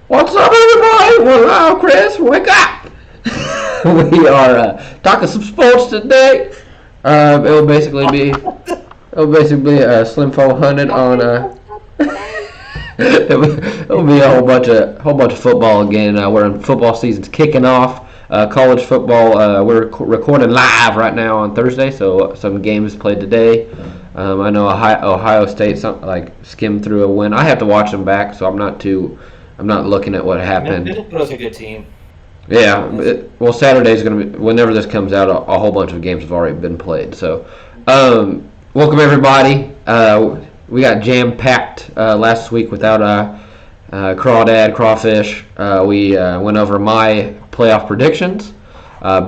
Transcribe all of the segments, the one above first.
What's up, everybody? Well, Chris, wake up! We are talking some sports today. It'll basically be a Slim 400 on. It'll be a whole bunch of football again. We're football season's kicking off. College football. We're recording live right now on Thursday, so some games played today. I know Ohio State skimmed through a win. I have to watch them back, so I'm not looking at what happened. Minnesota's a good team. Yeah, Saturday's going to be, whenever this comes out, a whole bunch of games have already been played. So, welcome everybody. We got jam-packed last week without Crawfish. We went over my playoff predictions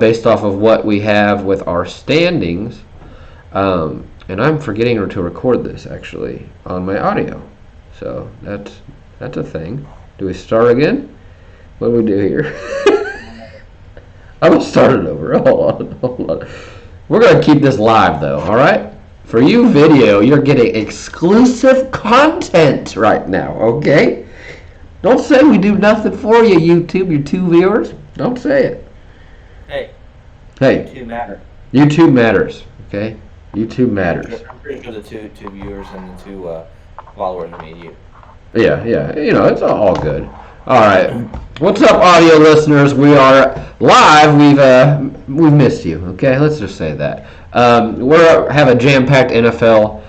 based off of what we have with our standings. And I'm forgetting to record this, actually, on my audio. So, that's a thing. Do we start again? What do we do here? I'm going to start it over. Hold on. We're going to keep this live, though, all right? For you video, you're getting exclusive content right now, okay? Don't say we do nothing for you, YouTube, your two viewers. Don't say it. Hey. YouTube matters. YouTube matters, okay? YouTube matters. I'm pretty sure the two viewers and the two followers are me. Yeah, it's all good. All right, what's up, audio listeners? We are live. We've missed you. Okay, let's just say that. We have a jam-packed NFL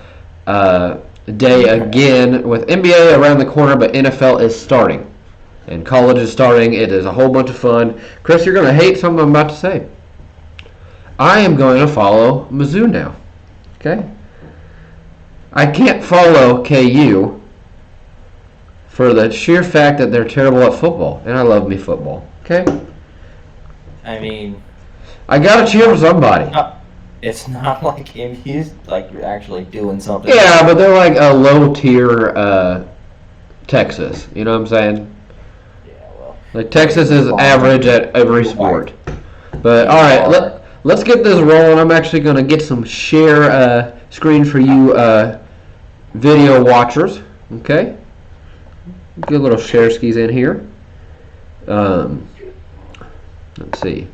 day again with NBA around the corner, but NFL is starting and college is starting. It is a whole bunch of fun. Chris, you're gonna hate something I'm about to say. I am going to follow Mizzou now. Okay, I can't follow KU. For the sheer fact that they're terrible at football, and I love me football. Okay. I mean, I gotta cheer for somebody. It's not like he's like you're actually doing something. Yeah, but they're like a low tier Texas. You know what I'm saying? Yeah, well. Like Texas is average at every sport. But all right, let's get this rolling. I'm actually gonna get some share screen for you video watchers. Okay. Get a little share skis in here. Let's see.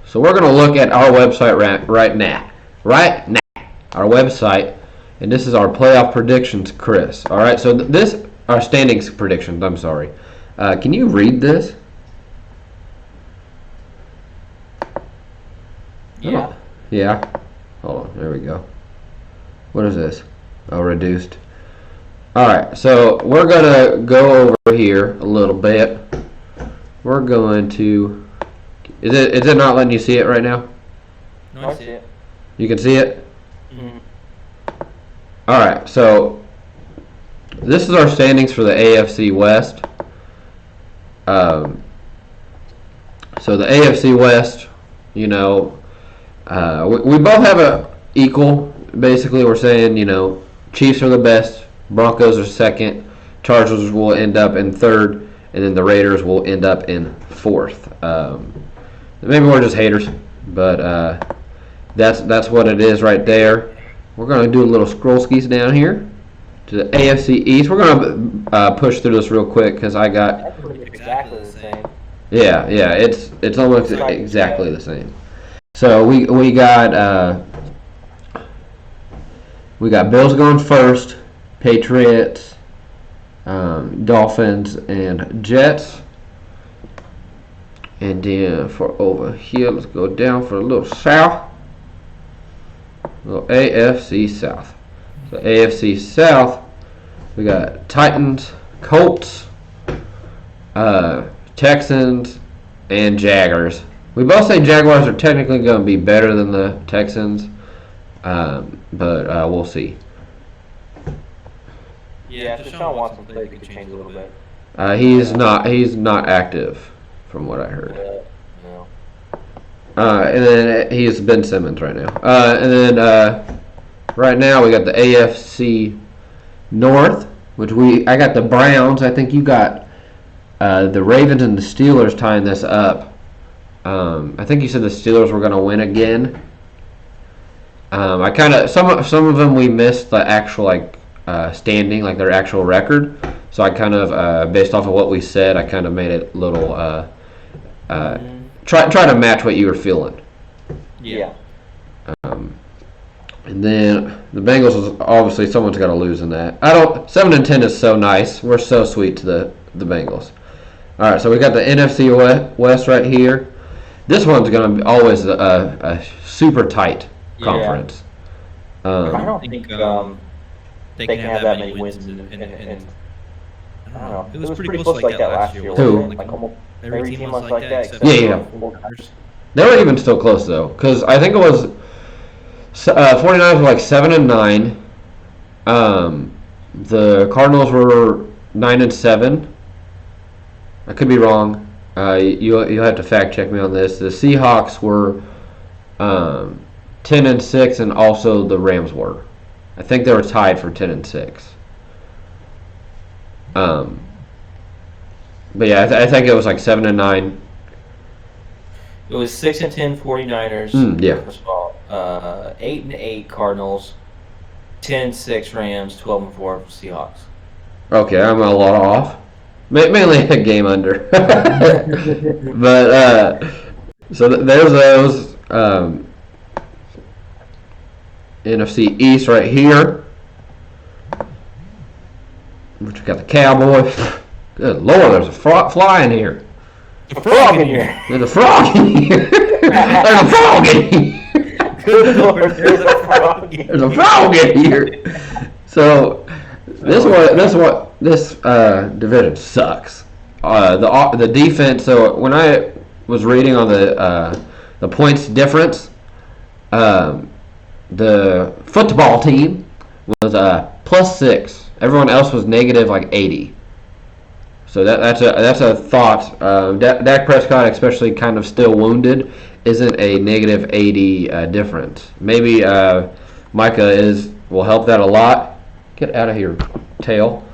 So we're going to look at our website right now. Our website. And this is our playoff predictions, Chris. All right. So this our standings predictions. I'm sorry. Can you read this? Yeah. Oh, yeah. Hold on. There we go. What is this? Oh, reduced. All right, so we're going to go over here a little bit. We're going to... Is it not letting you see it right now? No, I see it. You can see it? Mm-hmm. All right, so this is our standings for the AFC West. So the AFC West, we both have a equal. Basically, we're saying, Chiefs are the best. Broncos are second, Chargers will end up in third, and then the Raiders will end up in fourth. Maybe we're just haters, but that's what it is right there. We're going to do a little scroll skis down here to the AFC East. We're going to push through this real quick because I got... Exactly the same. Yeah, it's almost exactly the same. So we got Bills going first. Patriots, Dolphins, and Jets. And then for over here, let's go down for a little south. Little AFC South. So AFC South, we got Titans, Colts, Texans, and Jaguars. We both say Jaguars are technically going to be better than the Texans, but we'll see. Yeah, if Deshaun Watson plays, it could change a little bit. He's not active, from what I heard. No. And then he's Ben Simmons right now. And then right now we got the AFC North, which I got the Browns. I think you got the Ravens and the Steelers tying this up. I think you said the Steelers were going to win again. I kind of some of them we missed the actual standing, like their actual record. So I kind of, based off of what we said, I kind of made it a little try to match what you were feeling. Yeah. And then the Bengals is obviously someone's got to lose in that. 7-10 is so nice. We're so sweet to the Bengals. All right, so we got the NFC West right here. This one's going to be always a super tight conference. I don't think they can have that many wins. And I don't know. It was pretty close like that last year. Who? Like almost every team was like that. Yeah. They were even still close though, because I think it was 49ers were like 7-9. The Cardinals were 9-7. I could be wrong. You'll have to fact check me on this. The Seahawks were 10-6, and also the Rams were. I think they were tied for 10-6. But yeah, I think it was like 7-9. It was 6-10 49ers. Yeah. First of all, 8-8 Cardinals, 10-6 Rams, 12-4 Seahawks. Okay, I'm a lot off. Mainly a game under. But so there's those. NFC East right here. Which we got the Cowboys. Good Lord, there's a fly in here. A frog in here. There's a frog in here. There's a frog in here. Good Lord, there's a frog in here. There's a frog in here. So this division sucks. The defense. So when I was reading on the points difference, the football team was +6. Everyone else was negative like 80. So that's a thought. Dak Prescott, especially kind of still wounded, isn't a negative 80 difference. Maybe Micah will help that a lot. Get out of here, tail.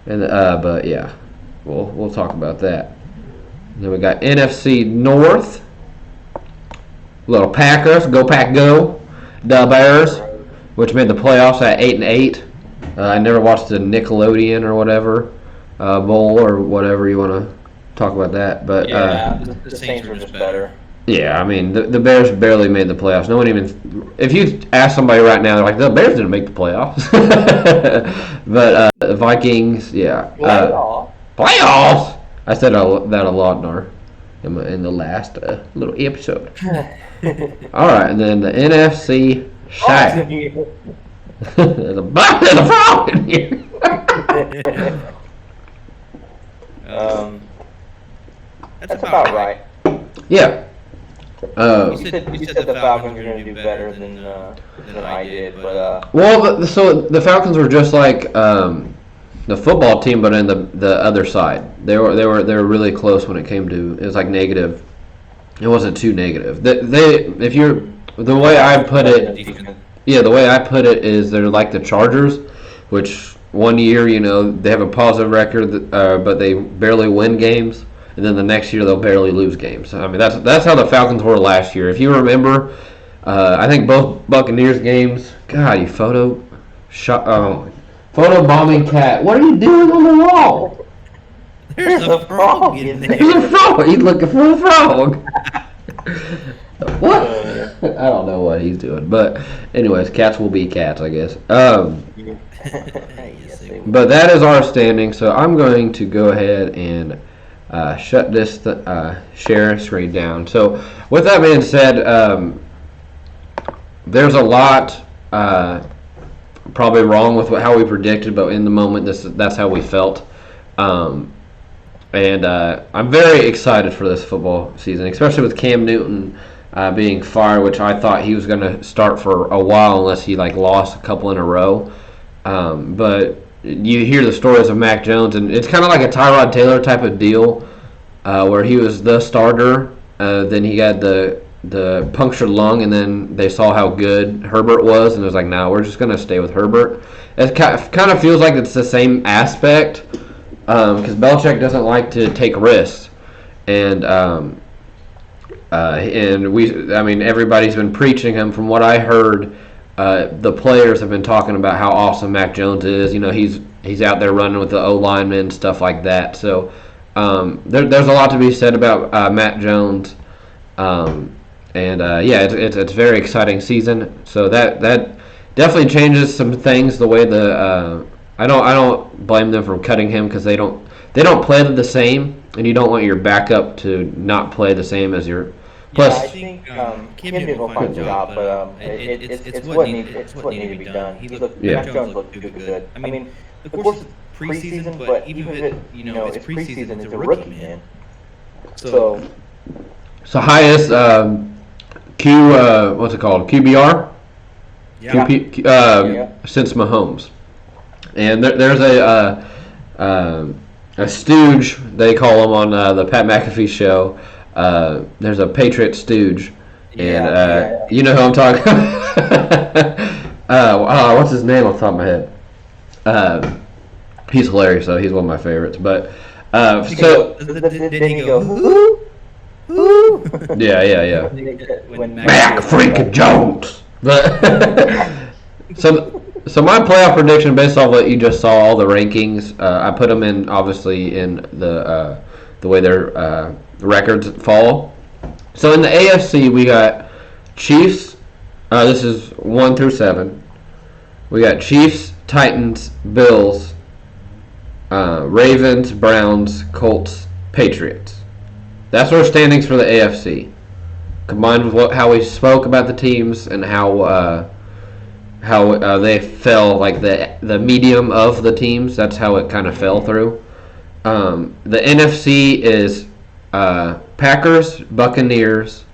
And but yeah, we'll talk about that. And then we got NFC North. Little Packers, go Pack go. The Bears, which made the playoffs at 8-8. I never watched the Nickelodeon or whatever bowl or whatever you want to talk about that, but the Saints were just better. Yeah, I mean the Bears barely made the playoffs. No one even. If you ask somebody right now, they're like, the Bears didn't make the playoffs. But the Vikings, yeah. Playoffs. I said that a lot in the last little episode. All right, and then the NFC South. There's a frog in here. That's about right. Yeah. You said the Falcons were going to do better than I did, but so the Falcons were just like the football team, but in the other side. They were really close when it came to. It was like negative. It wasn't too negative. The way I put it is they're like the Chargers, which one year they have a positive record, but they barely win games, and then the next year they'll barely lose games. I mean that's how the Falcons were last year. If you remember, I think both Buccaneers games. God, you photo bombing cat. What are you doing on the wall? there's a frog in there. There's a frog. He's looking for a frog. What? I don't know what he's doing, but anyways, cats will be cats, I guess. But that is our standing, so I'm going to go ahead and shut this share screen down. So with that being said, there's a lot probably wrong with how we predicted, but in the moment, that's how we felt. And I'm very excited for this football season, especially with Cam Newton being fired, which I thought he was going to start for a while unless he lost a couple in a row. But you hear the stories of Mac Jones, and it's kind of like a Tyrod Taylor type of deal where he was the starter, then he had the punctured lung, and then they saw how good Herbert was, and it was like, no, we're just going to stay with Herbert. It kind of feels like it's the same aspect. Because Belichick doesn't like to take risks, and everybody's been preaching him. From what I heard, The players have been talking about how awesome Mac Jones is. He's out there running with the O linemen, stuff like that. So there's a lot to be said about Mac Jones. It's a very exciting season. So that definitely changes some things. The way I don't blame them for cutting him because they don't play the same, and you don't want your backup to not play the same as your. Plus, I think Kim did a fine job, but it's what needed to be done. Mac Jones looked good. I mean, of course it's preseason, but even if it's preseason, it's a rookie, man. So highest what's it called? QBR. Since Mahomes, and there's a stooge, they call him on the Pat McAfee show. There's a Patriot stooge, and you know who I'm talking about. What's his name off the top of my head? He's hilarious, though. He's one of my favorites. But did he go? Who? Yeah. Mac freaking Jones. But so my playoff prediction, based off what you just saw, all the rankings, I put them in obviously in the way their records fall. So in the AFC, we got Chiefs. This is 1 through 7. We got Chiefs, Titans, Bills, Ravens, Browns, Colts, Patriots. That's our standings for the AFC. Combined with how we spoke about the teams and how they fell, like the medium of the teams. That's how it kind of fell through. The NFC is Packers, Buccaneers,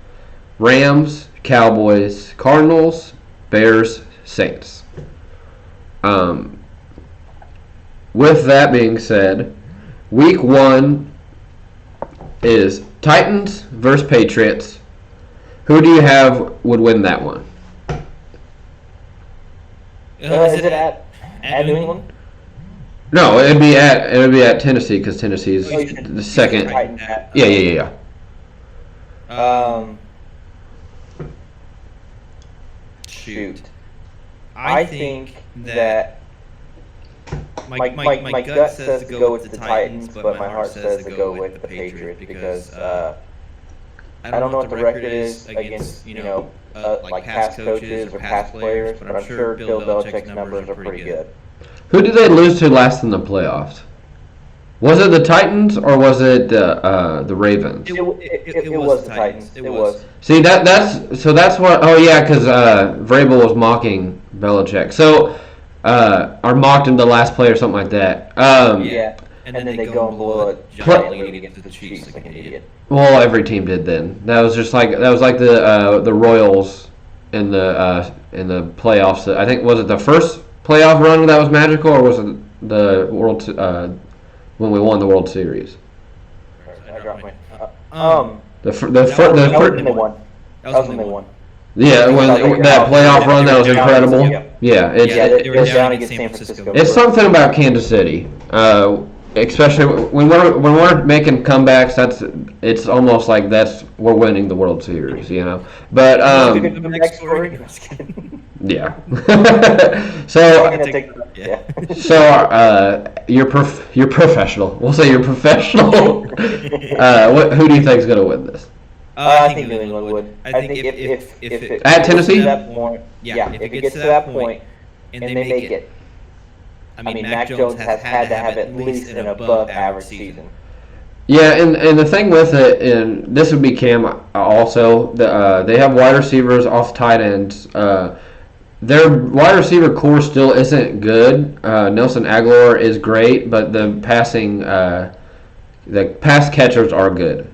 Rams, Cowboys, Cardinals, Bears, Saints. With that being said, Week 1 is Titans versus Patriots. Who do you have would win that one? Is it at New England? No, it'd be at Tennessee because Tennessee is the second. Yeah. Shoot. I think that my gut says to go with the Titans, but my heart says to go with the Patriots because I don't know what the record is against like past coaches or past players, but I'm sure Bill Belichick's numbers are pretty good. Who did they lose to last in the playoffs? Was it the Titans or was it the Ravens? It was the Titans. It was. See that's what. Oh yeah, because Vrabel was mocking Belichick. So or mocked him the last play or something like that. And then they go and blow a giant lead against the Chiefs like an idiot. Well, every team did then. That was like the Royals in the playoffs. I think was it the first playoff run that was magical, or was it the World when we won the World Series? I dropped my. That was when they won. Yeah, when that playoff run that was incredible. Yeah, they were down against San Francisco. It's something about Kansas City. Especially when we're making comebacks, it's almost like we're winning the World Series, But yeah. You're professional. We'll say you're professional. Who do you think is going to win this? I think New England would. I think if it at Tennessee, if it gets to that point, and they make it. I mean, Mac Jones has had to have at least an above-average season. Yeah, and the thing with it, and this would be Cam also, they have wide receivers off tight ends. Their wide receiver core still isn't good. Nelson Aguilar is great, but the pass catchers are good,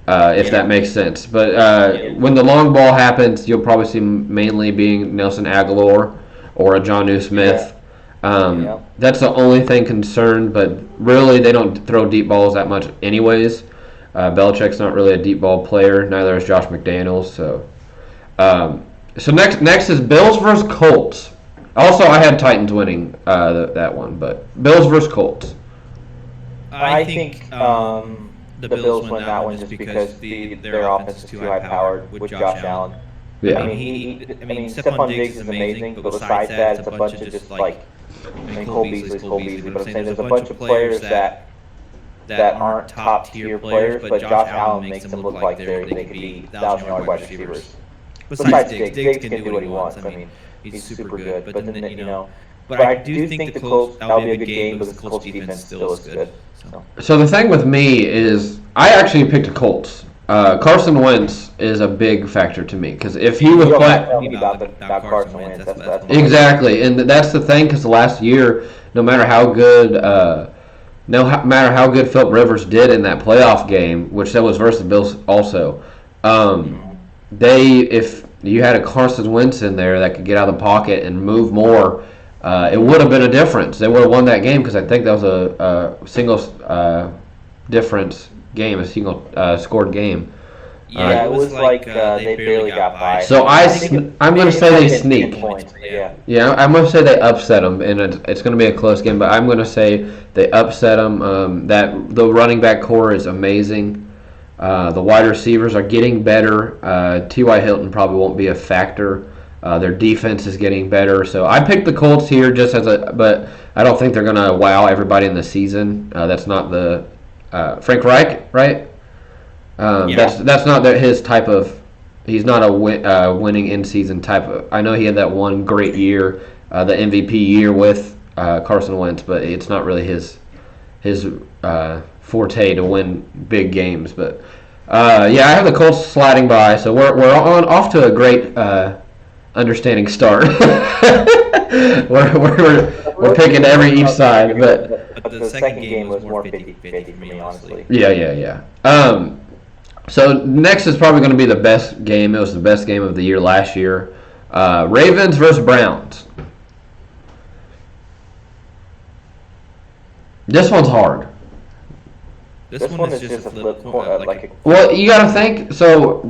if that makes sense. But when the long ball happens, you'll probably see mainly being Nelson Aguilar or a Jonnu Smith. That's the only thing concerned, but really they don't throw deep balls that much anyways. Belichick's not really a deep ball player, neither is Josh McDaniels. So next is Bills versus Colts. Also, I had Titans winning that one, but Bills versus Colts. I think the Bills win that one just because their offense is too high-powered with Josh Allen. Yeah. I mean, Stephon Diggs is amazing, but besides that, it's a bunch of just like, I mean, Cole Beasley, but I'm saying there's a bunch of players that aren't top tier players, but Josh Allen makes them look like they could be 1,000-yard wide receivers. Besides Diggs can do what he wants. I mean, he's super good. But then, but I do think the Colts, that'll be a good game because the Colts defense still is good. So the thing with me is, I actually picked the Colts. Carson Wentz is a big factor to me because if he was playing about Carson Wentz, that's exactly, and that's the thing because the last year, no matter how good Philip Rivers did in that playoff game, which that was versus the Bills also, if you had a Carson Wentz in there that could get out of the pocket and move more, it would have been a difference. They would have won that game because I think that was a single difference game, a single scored game. Yeah, it was like they barely got by. So I'm going to say they sneak. Yeah, I'm going to say they upset them, and it's going to be a close game. But I'm going to say they upset them. That the running back core is amazing. The wide receivers are getting better. T.Y. Hilton probably won't be a factor. Their defense is getting better. So I picked the Colts here but I don't think they're going to wow everybody in the season. That's not the Frank Reich, right? That's not his type of. He's not a winning in-season type of. I know he had that one great year, the MVP year with Carson Wentz, but it's not really his forte to win big games. But I have the Colts sliding by, so we're off to a great understanding start. we're picking each side, but the second game was more 50-50 for me, honestly. Yeah. So next is probably going to be the best game. It was the best game of the year last year. Ravens versus Browns. This one's hard. This one is just a flip coin. Well, you got to think. So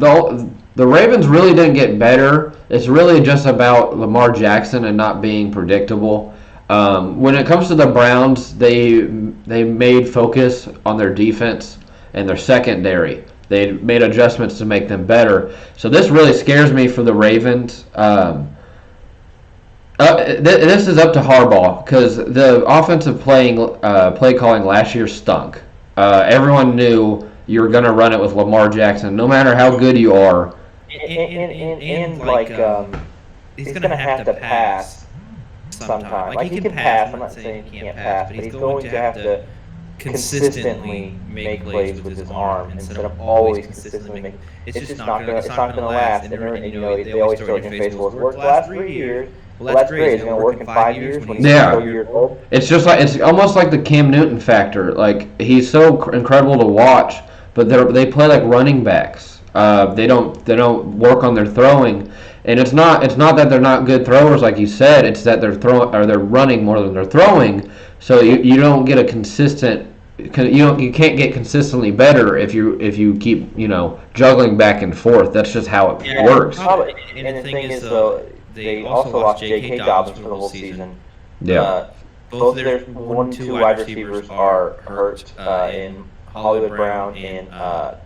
the Ravens really didn't get better. It's really just about Lamar Jackson and not being predictable. When it comes to the Browns, they made focus on their defense and their secondary. They made adjustments to make them better. So this really scares me for the Ravens. This is up to Harbaugh because the offensive play calling last year stunk. Everyone knew you were going to run it with Lamar Jackson, no matter how good you are. And he's going to have to pass sometime. Like he can pass. I'm not saying he can't pass, but he's going to have to consistently make plays with his arm instead of always consistently make. It's just not going to last. And they always throw it in your face. Well, it's worked the last 3 years. Well, that's great. It's going to work in 5 years when he's 30 years old. It's almost like the Cam Newton factor. Like he's so incredible to watch, but they play like running backs. They don't work on their throwing, and it's not that they're not good throwers like you said. It's that they're running more than they're throwing. So you don't get a consistent. You can't get consistently better if you keep juggling back and forth. That's just how it works. And the thing is though, they also lost J.K. Dobbins for the whole season. Yeah. Both of their 1 and 2 wide receivers are hurt in Hollywood Brown and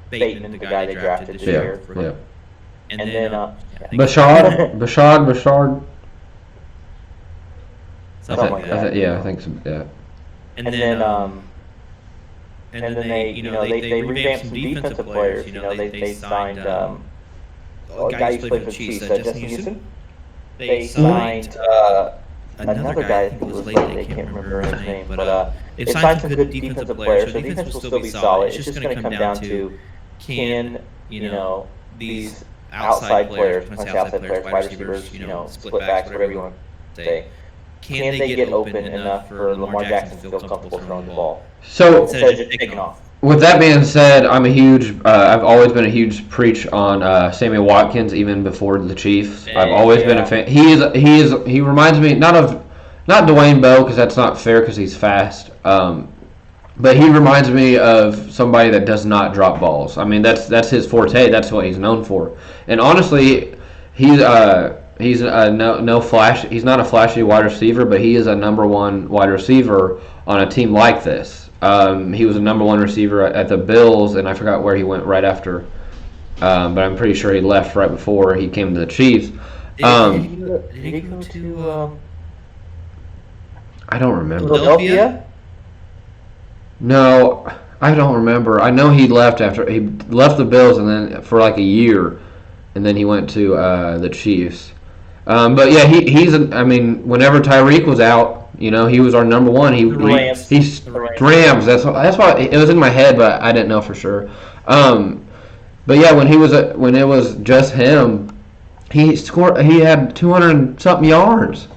Bateman, the guy they drafted this year. Yeah. And then Bashard. Something like that. I think so. Yeah. And then they revamped some defensive players. They signed a guy who played for the Chiefs, Justin Houston. They signed another guy, I think it was late, I can't remember his name, but they've signed some good defensive players, so defense will still be solid. It's just going to come down to can, these outside players, when I say outside players, wide receivers, split backs, whatever you want to say, can they get open enough for Lamar Jackson to feel comfortable throwing the ball? So instead of just taking off. With that being said, I've always been a huge preach on Sammy Watkins, even before the Chiefs. I've always been a fan. He reminds me not Dwayne Bowe because that's not fair because he's fast. But he reminds me of somebody that does not drop balls. I mean that's his forte. That's what he's known for. And honestly, he's no flash. He's not a flashy wide receiver, but he is a number one wide receiver on a team like this. He was a number one receiver at the Bills, and I forgot where he went right after. but I'm pretty sure he left right before he came to the Chiefs. Did he go to I don't remember. Philadelphia? No, I don't remember. I know he left the Bills and then for like a year, and then he went to the Chiefs. But yeah, whenever Tyreek was out, he was our number one. Rams. Rams. That's why it was in my head, but I didn't know for sure. But yeah, when it was just him, he had 200 and something yards.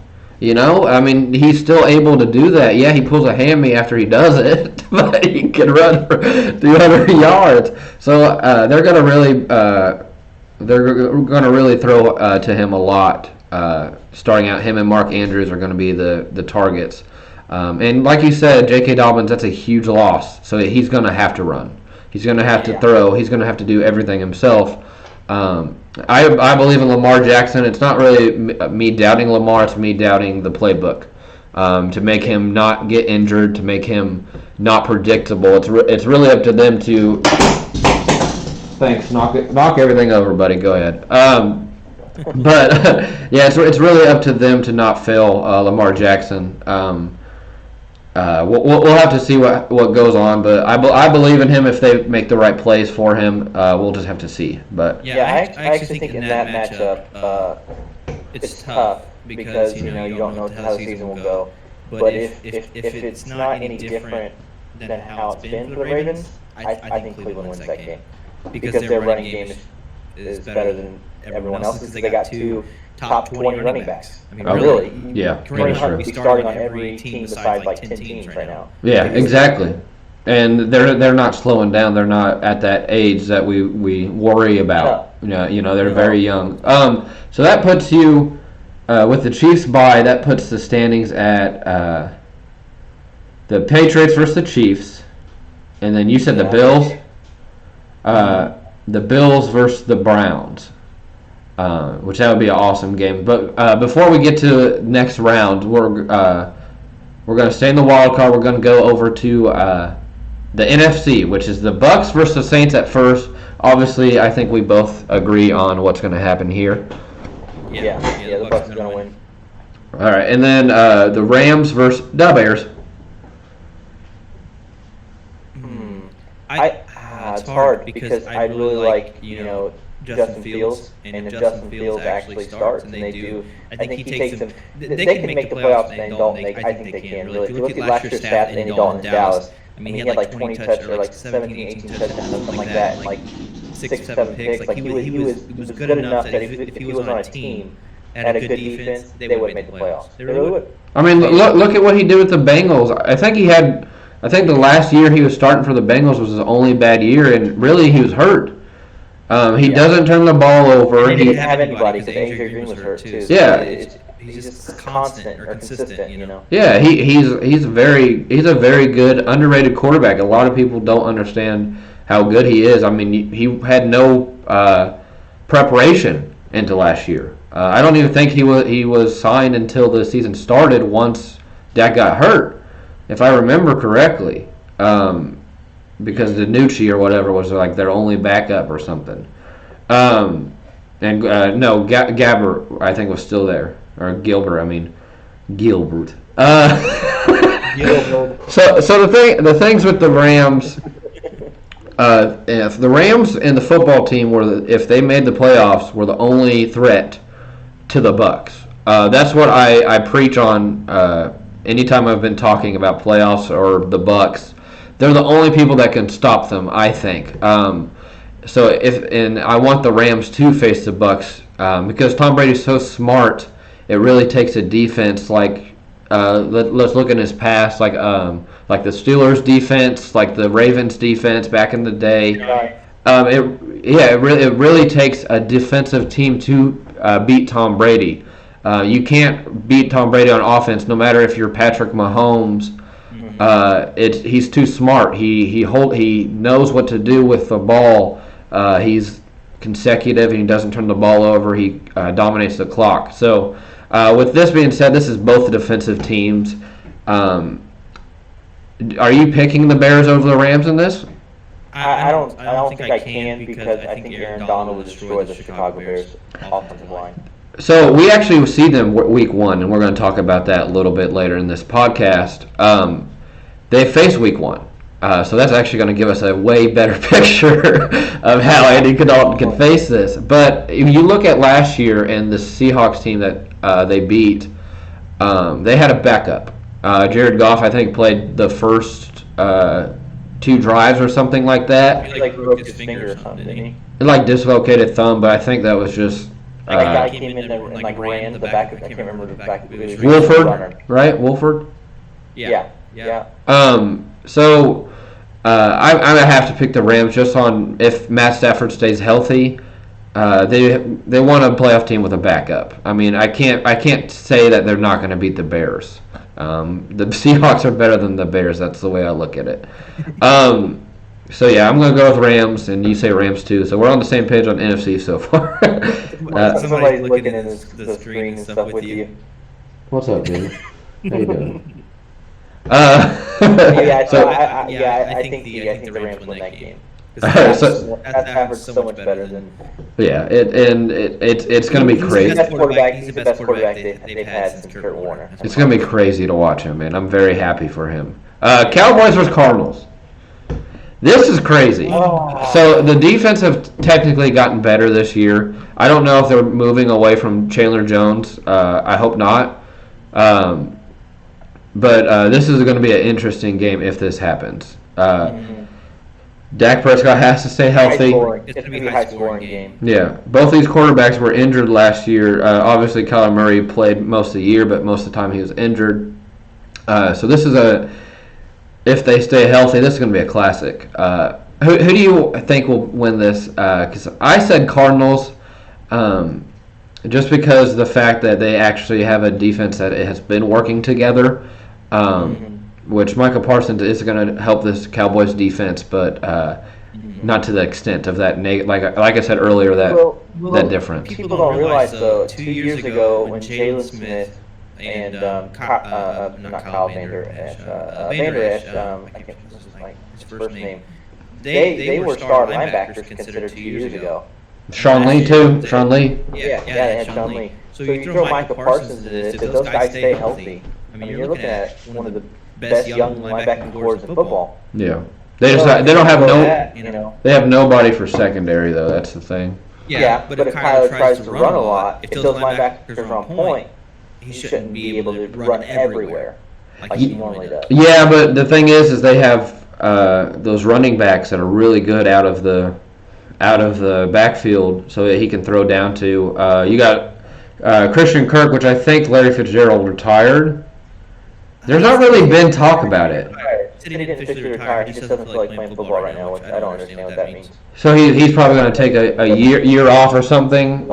He's still able to do that. Yeah, he pulls a hammy after he does it, but he can run for 200 yards. So they're gonna really throw to him a lot. Starting out, him and Mark Andrews are going to be the targets. And like you said, J.K. Dobbins, that's a huge loss. So he's going to have to run. He's going to have to throw. He's going to have to do everything himself. I believe in Lamar Jackson. It's not really me doubting Lamar. It's me doubting the playbook. To make him not get injured, to make him not predictable. It's really up to them to. Thanks. Knock everything over, buddy. Go ahead. But yeah, it's really up to them to not fail Lamar Jackson. We'll have to see what goes on, but I believe in him if they make the right plays for him. We'll just have to see. But yeah, I actually think in that matchup, it's tough because you don't know how the season will go. But if it's not any different than how it's been for the Ravens, I think Cleveland wins that game because their running game is better than everyone else's because they got two top 20 running backs. I mean, really. Yeah. Kareem Hunt would be starting on every team besides like 10 teams right now. Yeah, exactly. And they're not slowing down. They're not at that age that we worry about. No. They're very young. So that puts you with the Chiefs bye. That puts the standings at the Patriots versus the Chiefs, and then you said the Bills. The Bills versus the Browns, which that would be an awesome game. But before we get to next round, we're going to stay in the wild card. We're going to go over to the NFC, which is the Bucs versus the Saints at first. Obviously, I think we both agree on what's going to happen here. Yeah, the Bucs are going to win. All right, and then the Rams versus the Bears. It's hard because I really like Justin Fields, and if Justin Fields actually starts, and they do, I think he takes them. They can make the playoffs with Andy Dalton. I think they can. Really, if you look at last year's stats, Andy Dalton in Dallas. I mean, he had like 20 touchdowns, or like 17, 18 touchdowns, something like that, and like 6 or 7 picks. Like he was good enough that if he was on a team that had a good defense, they would have made the playoffs. They really would. I mean, look at what he did with the Bengals. I think the last year he was starting for the Bengals was his only bad year, and really he was hurt. He doesn't turn the ball over. He didn't have anybody because A.J. Green was hurt too. So yeah, he's just constant or consistent. Yeah, he's a very good underrated quarterback. A lot of people don't understand how good he is. I mean, he had no preparation into last year. I don't even think he was signed until the season started. Once Dak got hurt, if I remember correctly. Because DiNucci or whatever was like their only backup or something. No, Gabbert I think was still there, or Gilbert. Gilbert. So the things with the Rams, if the Rams and the football team if they made the playoffs, were the only threat to the Bucs. That's what I preach on anytime I've been talking about playoffs or the Bucs. They're the only people that can stop them, I think. And I want the Rams to face the Bucs because Tom Brady's so smart. It really takes a defense like let's look at his past, like the Steelers defense, like the Ravens defense back in the day. It really takes a defensive team to beat Tom Brady. You can't beat Tom Brady on offense, no matter if you're Patrick Mahomes. He's too smart. He knows what to do with the ball. He's consecutive and he doesn't turn the ball over. He dominates the clock. So with this being said, this is both defensive teams. Are you picking the Bears over the Rams in this? I don't think I can because I think Aaron Donald would destroy the Chicago Bears offensive line. So we actually see them week 1, and we're going to talk about that a little bit later in this podcast. They face week 1. So that's actually going to give us a way better picture of how Andy Dalton can face this. But if you look at last year and the Seahawks team that they beat, they had a backup. Jared Goff, I think, played the first 2 drives or something like that. He broke his finger or something, didn't he? It dislocated thumb, but I think that was just... That guy came in and ran the back. I can't remember the back. Wolford, right? Wolford? Yeah. So I'm gonna have to pick the Rams just on if Matt Stafford stays healthy. They want a playoff team with a backup. I mean, I can't say that they're not going to beat the Bears. The Seahawks are better than the Bears. That's the way I look at it. So yeah, I'm going to go with Rams, and you say Rams too. So we're on the same page on NFC so far. Somebody's looking at the screen and stuff with you. What's up, dude? How you doing? I think the Rams win that game. Stafford's so much better than. Yeah, it's going to be crazy. He's the best quarterback they've had since Kurt Warner. It's going to be crazy to watch him, and I'm very happy for him. Cowboys vs. Cardinals. This is crazy. Oh. So the defense have technically gotten better this year. I don't know if they're moving away from Chandler Jones. I hope not. But this is going to be an interesting game if this happens. Dak Prescott has to stay healthy. It's going to be a high-scoring game. Yeah. Both these quarterbacks were injured last year. Obviously, Kyler Murray played most of the year, but most of the time he was injured. So this is if they stay healthy, this is going to be a classic. Who do you think will win this? Because I said Cardinals, just because the fact that they actually have a defense that has been working together, which Michael Parsons is going to help this Cowboys defense, but not to the extent of that. Like I said earlier, that difference. People don't realize though, 2 years ago when Jalen Smith and not Kyle Vander Esch, I can't remember his first name. They were star linebackers considered 2 years ago. Sean Lee too. Sean Lee. Yeah, they had Sean Lee. So you throw Michael Parsons into this. If those guys stay healthy, I mean, you're looking at one of the best young linebacking corps in football. Yeah. They don't have they have nobody for secondary though. That's the thing. Yeah, but if Kyler tries to run a lot, if those linebackers are on point, he shouldn't be able to run everywhere like he normally does. Yeah, but the thing is they have those running backs that are really good out of the backfield, so that he can throw down to. You got Christian Kirk, which I think Larry Fitzgerald retired. There's not really been talk about it. He didn't officially retire. He just doesn't feel like playing football right now, which I don't understand what that means. So he's probably going to take a year off or something.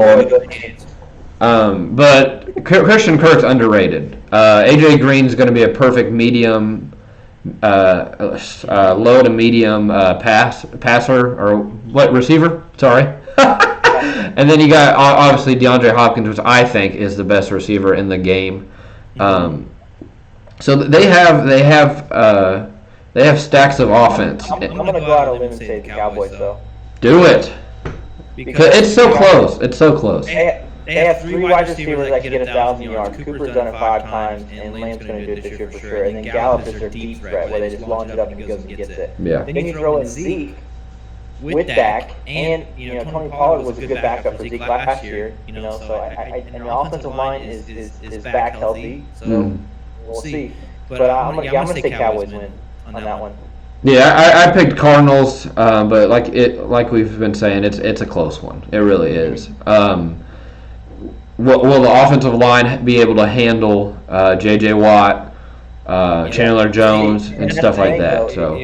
But Christian Kirk's underrated. AJ Green's going to be a perfect medium, low to medium passer or what receiver? Sorry. And then you got obviously DeAndre Hopkins, which I think is the best receiver in the game. So they have stacks of offense. I'm going to go out on a limb and say the Cowboys, though. Do it. Because it's so close. It's so close. They have 3 wide receivers that can get 1,000 yards. Cooper's done it 5 times, and Lamb's going to do it this year for sure. And then Gallup is their deep threat, where they just launch it up and he goes and gets it. Yeah. Then you throw in Zeke with Dak, and Tony Pollard was a good backup for Zeke last year. So and the offensive line is back healthy. So we'll see. But I'm gonna say Cowboys win on that one. Yeah, I picked Cardinals, but like we've been saying, it's a close one. It really is. Will the offensive line be able to handle J.J. Watt, Chandler Jones, and stuff like that? So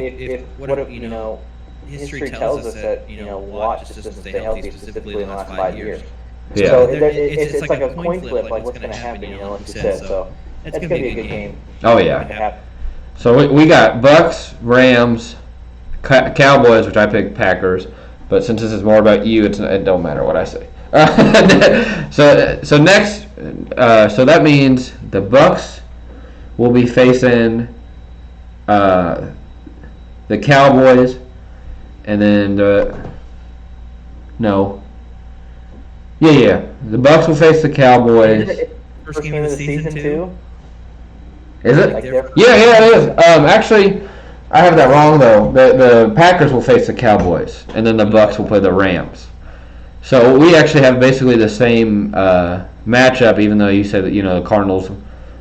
history tells us that Watt just doesn't stay healthy, specifically in the last 5 years. Yeah. So it's like a coin flip, like what's going to happen, like you said. So it's going to be a good game. Oh yeah. So we got Bucks, Rams, Cowboys, which I picked Packers, but since this is more about you, it don't matter what I say. So next, so that means the Bucks will be facing the Cowboys, and then no. Yeah. The Bucs will face the Cowboys. First game of the season too. Is it? Like Yeah, it is. Actually, I have that wrong though. The Packers will face the Cowboys, and then the Bucs will play the Rams. So we actually have basically the same matchup, even though you said that the Cardinals.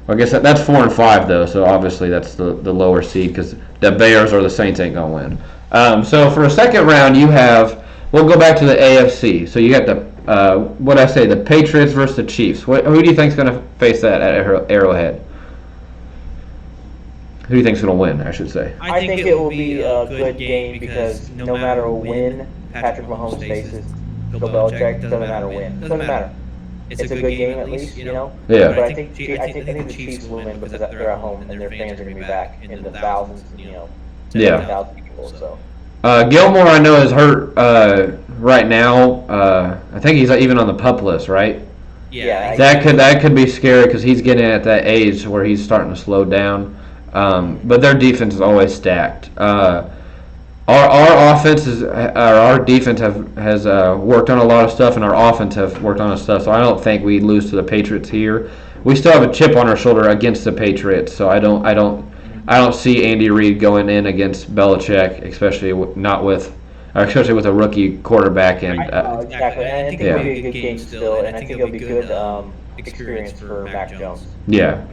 I guess that's 4 and 5 though, so obviously that's the lower seed because the Bears or the Saints ain't gonna win. So for a second round, we'll go back to the AFC. So you got the Patriots versus the Chiefs. Who do you think's gonna face that at Arrowhead? Who do you think's gonna win? I should say. I think it will be a good game because no matter when Patrick Mahomes faces Bill Belichick, doesn't matter when. Doesn't matter. It's a good game at least, Yeah. But I think the Chiefs will win because they're at home and their fans are going to be back in the thousands, 10,000 people. So. Gilmore, I know, is hurt right now. I think he's even on the PUP list, right? Yeah. That could be scary because he's getting at that age where he's starting to slow down. But their defense is always stacked. Our offense our defense has worked on a lot of stuff, and our offense have worked on stuff. So I don't think we lose to the Patriots here. We still have a chip on our shoulder against the Patriots. So I don't see Andy Reid going in against Belichick, especially with a rookie quarterback. And exactly. And I think it'll be a good game still, and I think it'll be good experience for Mac Jones. Yeah,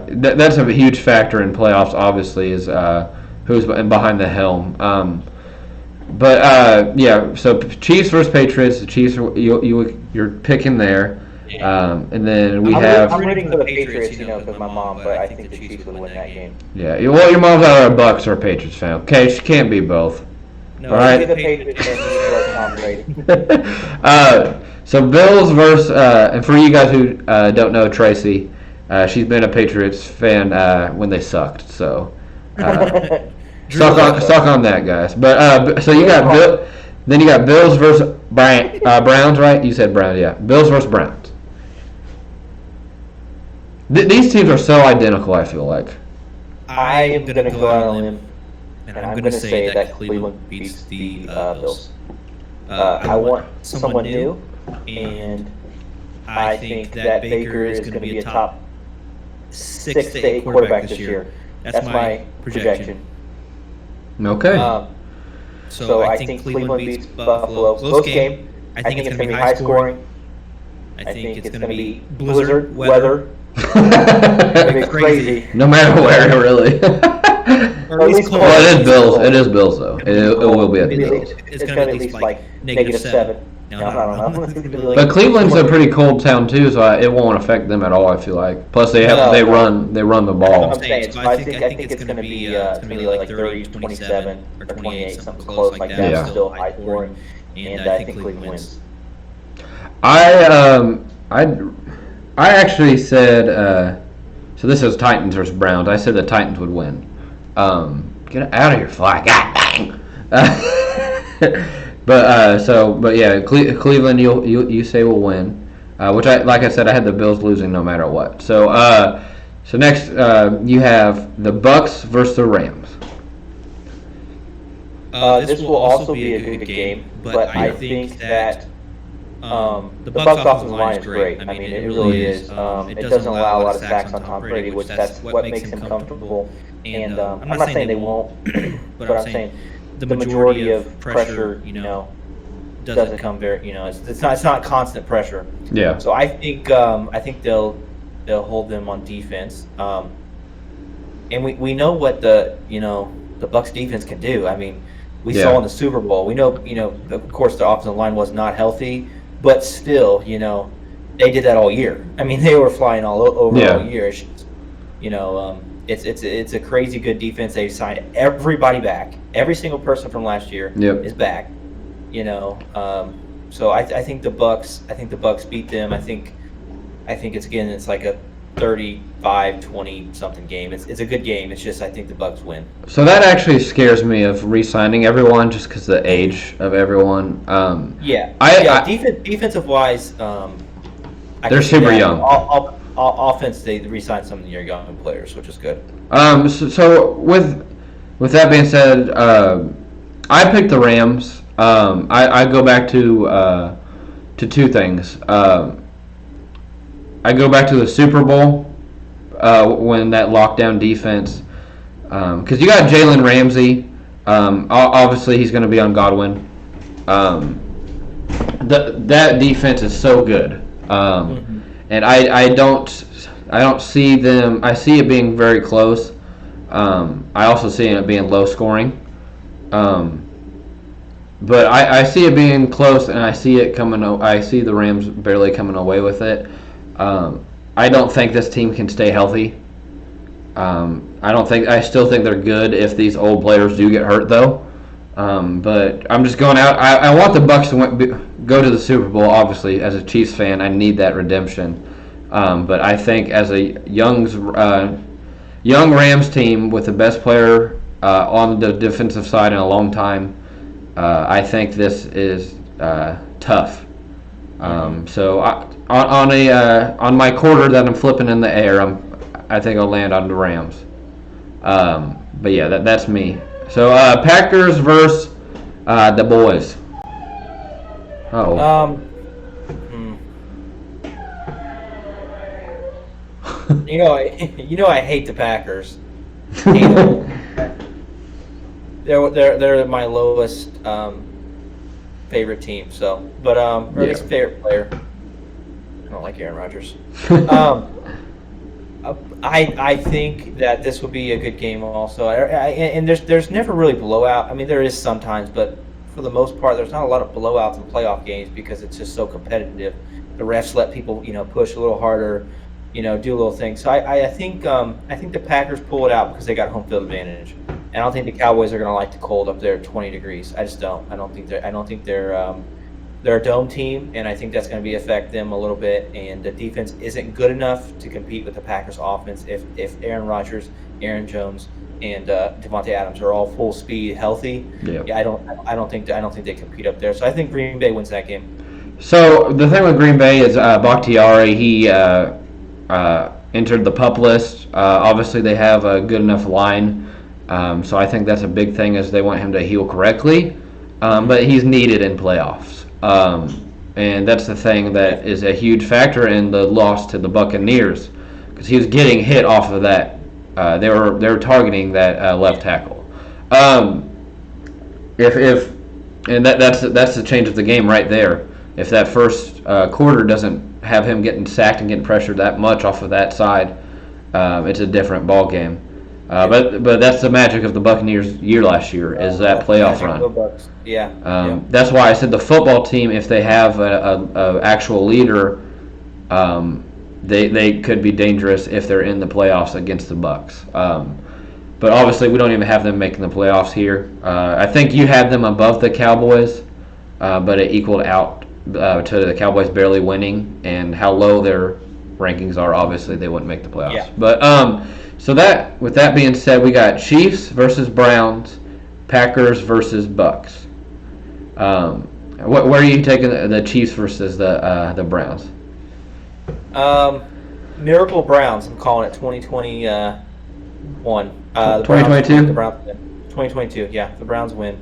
that's a huge factor in playoffs. Obviously, is who's behind the helm. So Chiefs versus Patriots. The Chiefs, you're picking there. Yeah. And then I'm rooting for the Patriots, because my mom, but I think the Chiefs would win that game. Yeah, well, your mom's either a Bucs or a Patriots fan. Okay, she can't be both. No, all right. The Patriots fan. So Bills versus, and for you guys who don't know Tracy, she's been a Patriots fan when they sucked. So suck on that, guys. But so you got then you got Bills versus Browns, right? You said Browns, yeah. Bills versus Browns. These teams are so identical. I feel like. I am going to go out on a limb, and I'm going to say that Cleveland beats the Bills. I want someone new, and I think that Baker is going to be a top 6 to 8 quarterback this year. That's my projection. Okay. So I think Cleveland beats Buffalo. Close game. I think it's going to be high scoring. I think it's going to be blizzard weather. It's crazy. No matter where, really. Or at least well, it is Bills. It is Bills, though. It will be at the Bills. It's going to be at least like -7. No, I don't know. But Cleveland's a pretty cold town too, so it won't affect them at all. I feel like. Plus, they run the ball. I'm saying, so I think it's going to be like 30-27 or 28, something close like that. Yeah. Still high scoring, and I think Cleveland wins. I actually said so. This is Titans versus Browns. I said the Titans would win. Get out of here, fly! God dang. But yeah, Cleveland, you say will win, which I said, I had the Bills losing no matter what. So next you have the Bucs versus the Rams. This will also be a good game, but I think that the Bucs offensive line is great. I mean, it really is. It doesn't allow a lot of sacks on Tom Brady, which that's what makes him comfortable. And I'm not saying they won't, but I'm saying the majority of pressure, doesn't come very, it's not constant pressure. Yeah. So I think they'll hold them on defense. And we know what the Bucs defense can do. I mean, we saw in the Super Bowl. We know, of course the offensive line was not healthy, but still, they did that all year. I mean, they were flying all over all year. It's a crazy good defense. They signed everybody back. Every single person from last year is back. So I think the Bucs beat them. I think it's like a 35-20 something game. It's a good game. It's just I think the Bucs win. So that actually scares me of re-signing everyone just because of the age of everyone. Defensive wise, they're super young. Offense, they re-signed some of your young players, which is good. So with that being said, I picked the Rams. I go back to two things. I go back to the Super Bowl when that lockdown defense, because you got Jalen Ramsey. Obviously, he's going to be on Godwin. That defense is so good, and I don't see them. I see it being very close. I also see it being low scoring. But I see it being close, and I see it coming. I see the Rams barely coming away with it. I don't think this team can stay healthy. I still think they're good if these old players do get hurt, though. But I'm just going out. I want the Bucs to go to the Super Bowl. Obviously, as a Chiefs fan, I need that redemption. But I think as a young Rams team with the best player on the defensive side in a long time, I think this is tough. So on my quarter that I'm flipping in the air, I think I'll land on the Rams. But yeah, that's me. So Packers versus the boys. I hate the Packers. They're my lowest favorite team. So, but or at least favorite player. I don't like Aaron Rodgers. I think that this will be a good game also. And there's never really blowout. I mean, there is sometimes, but for the most part, there's not a lot of blowouts in playoff games because it's just so competitive. The refs let people, push a little harder, do a little thing. So I think the Packers pull it out because they got home field advantage. And I don't think the Cowboys are going to like the cold up there at 20 degrees. I just don't. I don't think they're a dome team, and I think that's going to affect them a little bit. And the defense isn't good enough to compete with the Packers' offense if Aaron Rodgers, Aaron Jones, and Devontae Adams are all full speed, healthy. Yeah, I don't think they compete up there. So I think Green Bay wins that game. So the thing with Green Bay is Bakhtiari. He entered the PUP list. Obviously, they have a good enough line. So I think that's a big thing is they want him to heal correctly. But he's needed in playoffs. And that's the thing that is a huge factor in the loss to the Buccaneers because he was getting hit off of that. They were targeting that left tackle. If that's the change of the game right there. If that first quarter doesn't have him getting sacked and getting pressured that much off of that side, it's a different ball game. But that's the magic of the Buccaneers' year last year is that playoff run. Yeah. That's why I said the football team, if they have a actual leader, they could be dangerous if they're in the playoffs against the Bucs. But obviously, we don't even have them making the playoffs here. I think you had them above the Cowboys, but it equaled out to the Cowboys barely winning, and how low their rankings are. Obviously, they wouldn't make the playoffs. Yeah. But so with that being said, we got Chiefs versus Browns, Packers versus Bucs. Where are you taking the Chiefs versus the Browns? Miracle Browns. I'm calling it 2021. 2022? The Browns win. 2022. Yeah, the Browns win.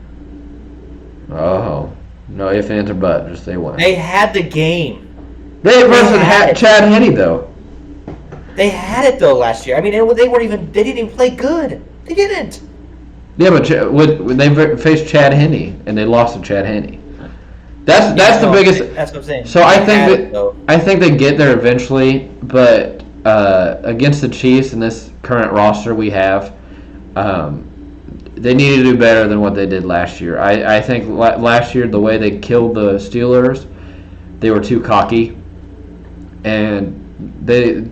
Oh, no ifs, ands, or buts. Just say one. They had the game. They versus Chad Henne though. They had it though last year. I mean, they didn't even play good. They didn't. Yeah, but they faced Chad Henne and they lost to Chad Henne. That's the biggest. That's what I'm saying. So I think they get there eventually, but against the Chiefs and this current roster we have, they need to do better than what they did last year. I think last year the way they killed the Steelers, they were too cocky, and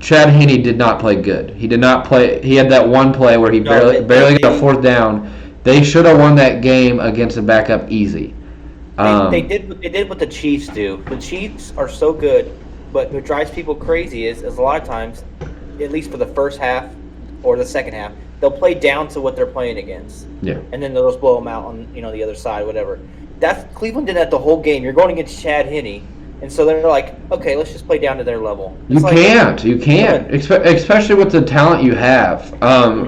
Chad Henne did not play good. He did not play. He had that one play where he barely got a fourth down. They should have won that game against a backup easy. They did what the Chiefs do. The Chiefs are so good, but what drives people crazy is a lot of times, at least for the first half or the second half, they'll play down to what they're playing against. Yeah. And then they'll just blow them out on the other side, whatever. Cleveland did that the whole game. You're going against Chad Henne. And so they're like, okay, let's just play down to their level. You can't, especially with the talent you have.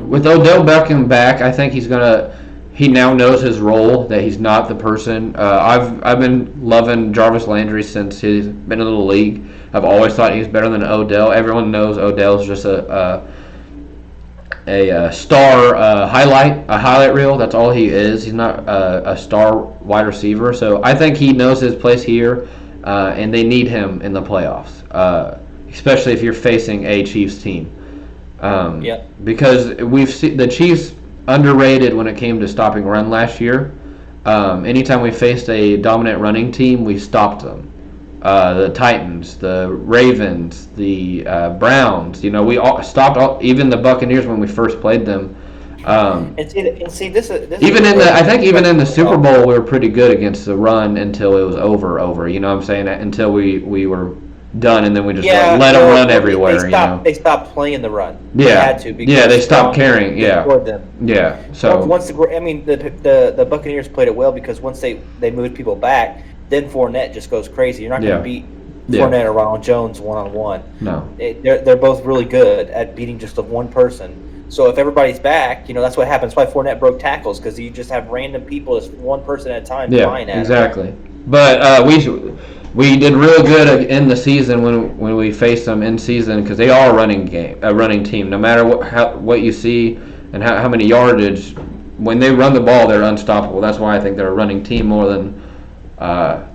With Odell Beckham back, I think he's gonna he now knows his role, that he's not the person. I've been loving Jarvis Landry since he's been in the league. I've always thought he's better than Odell. Everyone knows Odell's just a star highlight reel. That's all he is. He's not a star wide receiver. So I think he knows his place here, and they need him in the playoffs, especially if you're facing a Chiefs team. Because we've seen the Chiefs underrated when it came to stopping run last year. Anytime we faced a dominant running team, we stopped them. The Titans, the Ravens, the Browns. We all stopped even the Buccaneers when we first played them. This even in the Super Bowl, we were pretty good against the run until it was over. You know what I'm saying? Until we were done, and then we just let them run everywhere. They stopped playing the run. Yeah, they had to. They stopped carrying. So once the Buccaneers played it well because once they moved people back. Then Fournette just goes crazy. You're not going to beat Fournette or Ronald Jones one-on-one. No. They're both really good at beating just the one person. So if everybody's back, that's what happens. That's why Fournette broke tackles, because you just have random people, just one person at a time flying at exactly. But we did real good in the season when we faced them in season, because they are a running team. No matter what you see and how many yardage, when they run the ball, they're unstoppable. That's why I think they're a running team more than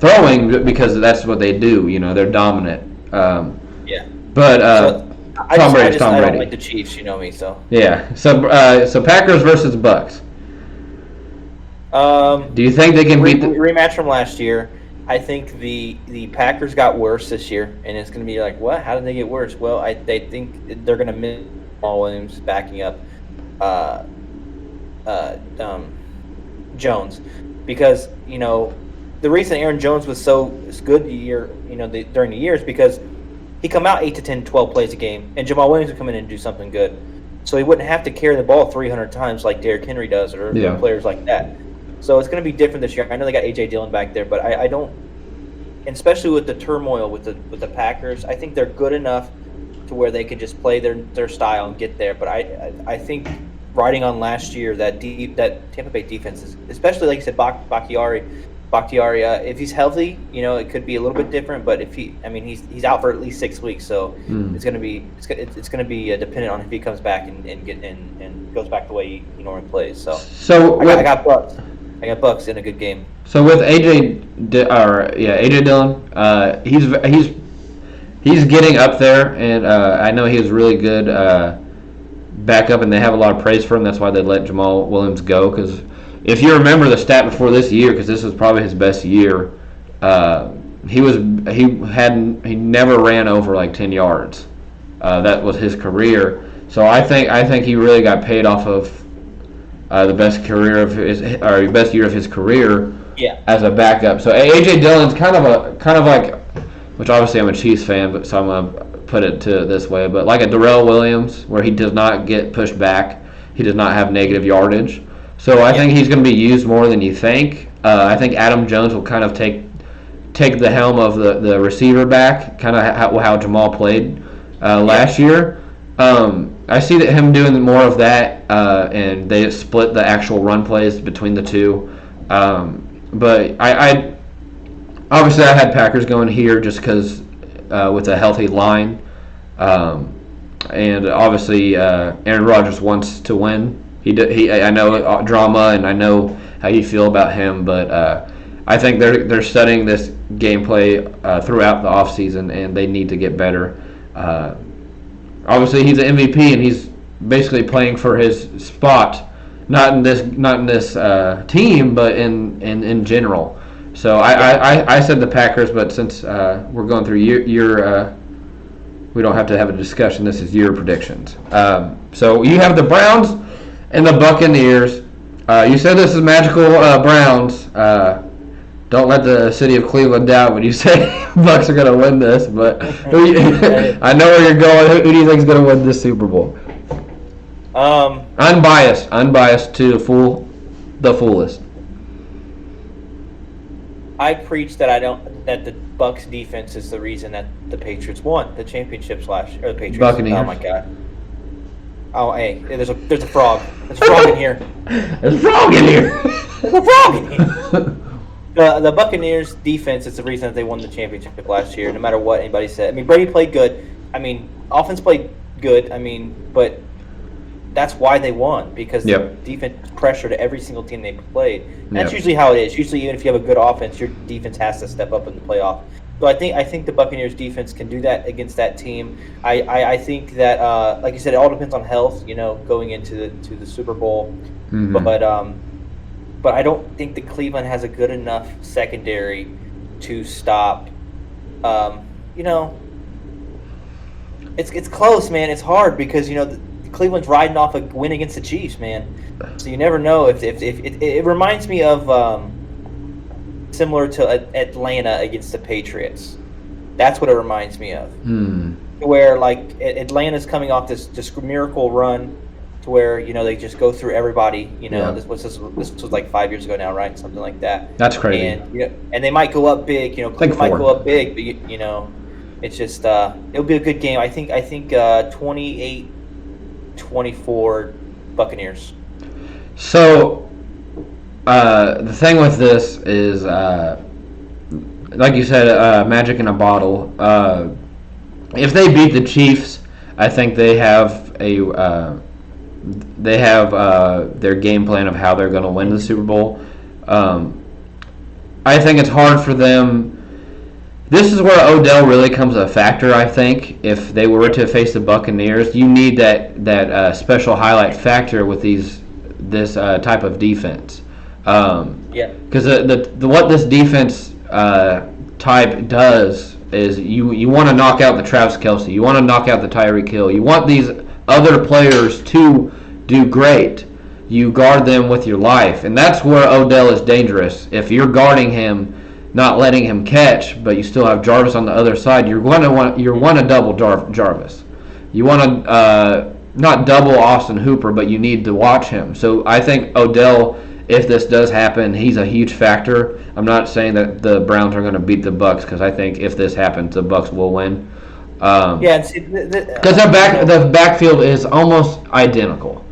throwing, because that's what they do. They're dominant. But Tom Brady. I don't like the Chiefs. You know me, so. Yeah. So Packers versus Bucks. Do you think they can beat the rematch from last year? I think the Packers got worse this year, and it's going to be like, what? How did they get worse? Well, they think they're going to miss Jamal Williams backing up Jones, because the reason Aaron Jones was so good during the year is because he come out 8 to 10, 12 plays a game, and Jamal Williams would come in and do something good. So he wouldn't have to carry the ball 300 times like Derrick Henry does or players like that. So it's going to be different this year. I know they got A.J. Dillon back there, but I don't – and especially with the turmoil with the Packers, I think they're good enough to where they can just play their style and get there. But I think riding on last year, that Tampa Bay defense is – especially like you said, Bakhtiari, if he's healthy, it could be a little bit different. But if he's out for at least 6 weeks, so it's going to be dependent on if he comes back and goes back the way he normally plays. So I got Bucks. I got Bucks in a good game. So with AJ Dillon, he's getting up there, and I know he was really good backup, and they have a lot of praise for him. That's why they let Jamal Williams go, because. If you remember the stat before this year, because this was probably his best year, he never ran over like 10 yards. That was his career. So I think he really got paid off of the best year of his career as a backup. So AJ Dillon's kind of like, which obviously I'm a Chiefs fan, but so I'm gonna put it to this way, but like a Darrell Williams, where he does not get pushed back, he does not have negative yardage. So I think he's going to be used more than you think. I think Adam Jones will kind of take the helm of the receiver back, kind of how Jamal played last year. I see that him doing more of that, and they split the actual run plays between the two. But I obviously I had Packers going here just because with a healthy line, and obviously Aaron Rodgers wants to win. I know drama, and I know how you feel about him, but I think they're studying this gameplay throughout the offseason, and they need to get better. Obviously, he's an MVP, and he's basically playing for his spot, not in this team, but in general. So I said the Packers, but since we're going through your we don't have to have a discussion. This is your predictions. So you have the Browns and the Buccaneers. You said this is magical Browns. Don't let the city of Cleveland doubt when you say Bucs are going to win this. But I know where you're going. Who do you think is going to win this Super Bowl? Unbiased to the fullest. I preach that the Bucs defense is the reason that the Patriots won the championships last year. Or the Patriots. Buccaneers. Oh my God. Oh, hey, there's a frog. There's a frog in here. There's a frog in here. There's a frog in here. The Buccaneers defense is the reason that they won the championship last year. No matter what anybody said. I mean, Brady played good. I mean, offense played good. I mean, but that's why they won, because the defense pressured every single team they played. And that's usually how it is. Usually, even if you have a good offense, your defense has to step up in the playoff. So I think the Buccaneers defense can do that against that team. I think that like you said, it all depends on health. Going into the Super Bowl, but I don't think that Cleveland has a good enough secondary to stop. It's close, man. It's hard because Cleveland's riding off a win against the Chiefs, man. So you never know if it reminds me of similar to Atlanta against the Patriots. That's what it reminds me of. Where like Atlanta's coming off this just miracle run, to where they just go through everybody. This was like 5 years ago now, right? Something like that. That's crazy. And they might go up big. Cleveland might go up big, but it's just it'll be a good game. I think 28-24 Buccaneers. So the thing with this is, like you said, magic in a bottle. If they beat the Chiefs, I think they have their game plan of how they're going to win the Super Bowl. I think it's hard for them. This is where Odell really comes a factor, I think. If they were to face the Buccaneers, you need that special highlight factor with this type of defense. Because what this defense type does is you want to knock out the Travis Kelce, you want to knock out the Tyreek Hill, you want these other players to do great. You guard them with your life, and that's where Odell is dangerous. If you're guarding him, not letting him catch, but you still have Jarvis on the other side, you want to double Jarvis. You want to not double Austin Hooper, but you need to watch him. So I think Odell, if this does happen, he's a huge factor. I'm not saying that the Browns are going to beat the Bucs, because I think if this happens, the Bucs will win. Because the backfield is almost identical.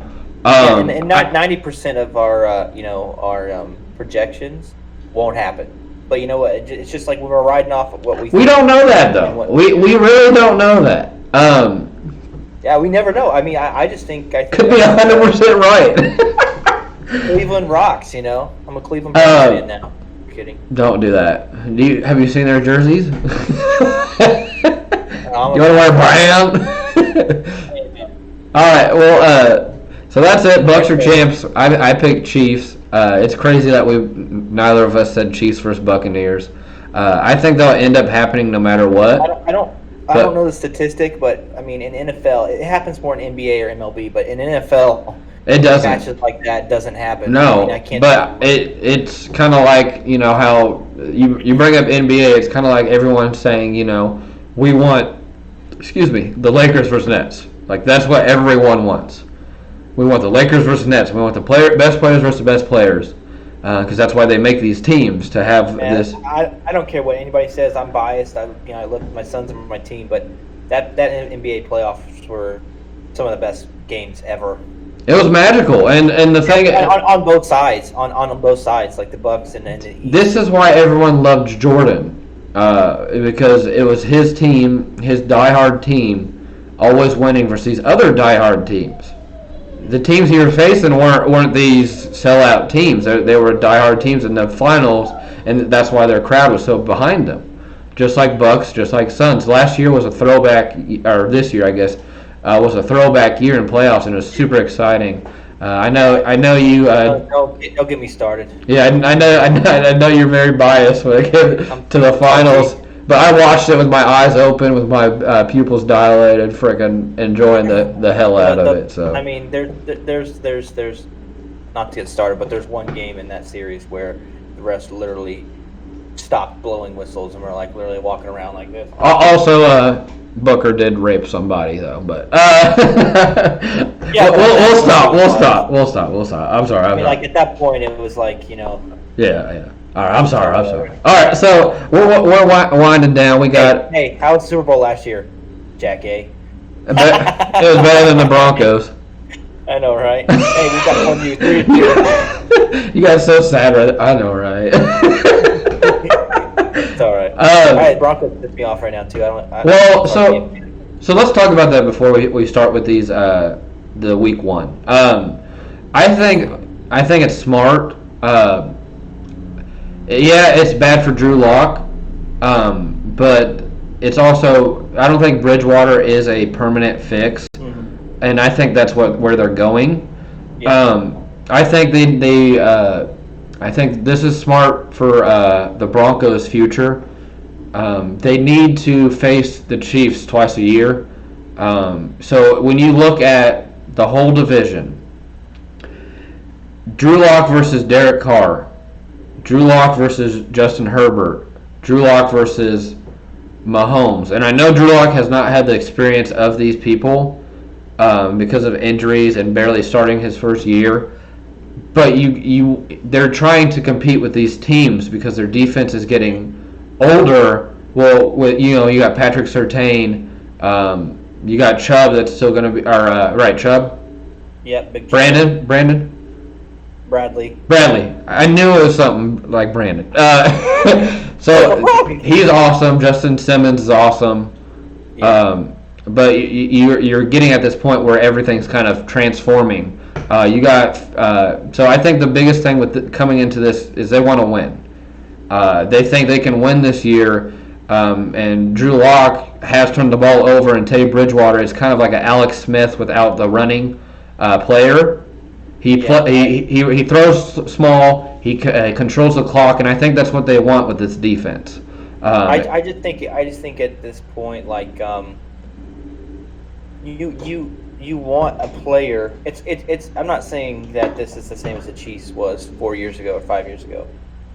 And not 90% of our projections won't happen. But you know what? It's just like when we're riding off of what we think. We don't know that, though. We really don't know that. Yeah, we never know. I mean, I just think could be 100% right. Cleveland rocks, I'm a Cleveland fan now. I'm kidding. Don't do that. Have you seen their jerseys? You want to wear brown? All right. Well, so that's it. Bucs are champs. I picked Chiefs. It's crazy that neither of us said Chiefs versus Buccaneers. I think that'll end up happening no matter what. I don't know the statistic, but I mean, in NFL, it happens more in NBA or MLB, but in NFL, it doesn't. Matches like that doesn't happen. No, I can't. But it's kind of like how you bring up NBA. It's kind of like everyone saying we want, the Lakers versus Nets. Like that's what everyone wants. We want the Lakers versus Nets. We want the best players versus the best players, because that's why they make these teams to have this. I don't care what anybody says. I'm biased. I love my Suns and my team, but that NBA playoffs were some of the best games ever. It was magical, and the thing on both sides, on both sides, like the Bucks and the East. This is why everyone loved Jordan, because it was his team, his diehard team, always winning versus these other diehard teams. The teams he was facing weren't these sellout teams. They were diehard teams in the finals, and that's why their crowd was so behind them. Just like Bucks, just like Suns. Last year was a throwback, or this year I guess, was a throwback year in playoffs, and it was super exciting. I know you. Don't get me started. Yeah, I know you're very biased when it came to the finals. But I watched it with my eyes open, with my pupils dilated, freaking enjoying the hell out of it. So I mean, there's not to get started, but there's one game in that series where the refs literally stopped blowing whistles and we're like literally walking around like this. Also, Booker did rape somebody though, but yeah, we'll stop. I'm sorry. I mean, like at that point, it was like Yeah. All right, I'm sorry. All right, so we're winding down. We got. Hey, how was Super Bowl last year, Jack A? It was better than the Broncos. I know, right? Hey, we got 1-2-3. You guys so sad, right? I know, right? It's all right. All right, Broncos piss me off right now too. So let's talk about that before we start with these the week one. I think it's smart. Yeah, it's bad for Drew Lock, but it's also, I don't think Bridgewater is a permanent fix, and I think that's where they're going. Yeah. I think I think this is smart for the Broncos' future. They need to face the Chiefs twice a year. So when you look at the whole division, Drew Lock versus Derek Carr, Drew Lock versus Justin Herbert, Drew Lock versus Mahomes. And I know Drew Lock has not had the experience of these people because of injuries and barely starting his first year. But they're trying to compete with these teams because their defense is getting older. Well, you got Patrick Surtain, you got Chubb that's still going to be, right, Chubb? Yep. Big Brandon? Bradley. I knew it was something like Brandon. So he's awesome. Justin Simmons is awesome. Yeah. But you're getting at this point where everything's kind of transforming. You got so I think the biggest thing with coming into this is they want to win. They think they can win this year, and Drew Lock has turned the ball over, and Teddy Bridgewater is kind of like an Alex Smith without the running player. He throws small. He controls the clock, and I think that's what they want with this defense. I just think at this point, like you want a player. It's. I'm not saying that this is the same as the Chiefs was 4 years ago or 5 years ago,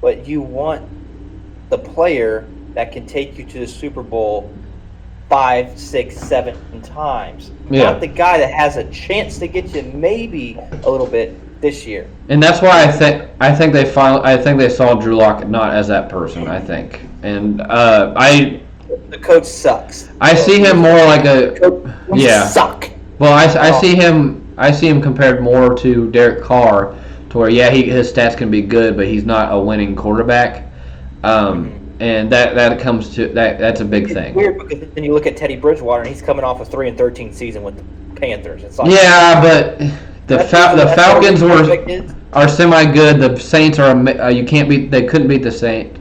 but you want the player that can take you to the Super Bowl 5, 6, 7 times. Yeah. Not the guy that has a chance to get you maybe a little bit this year. And that's why I think they saw Drew Lock not as that person. I think, and the coach sucks. I see him more like Suck. Well, I see him compared more to Derek Carr, to where his stats can be good, but he's not a winning quarterback. And that comes to that's a big thing. It's weird because then you look at Teddy Bridgewater and he's coming off a 3-13 season with the Panthers. It's like, but the Falcons are semi good. The Saints are you can't beat. They couldn't beat the Saints.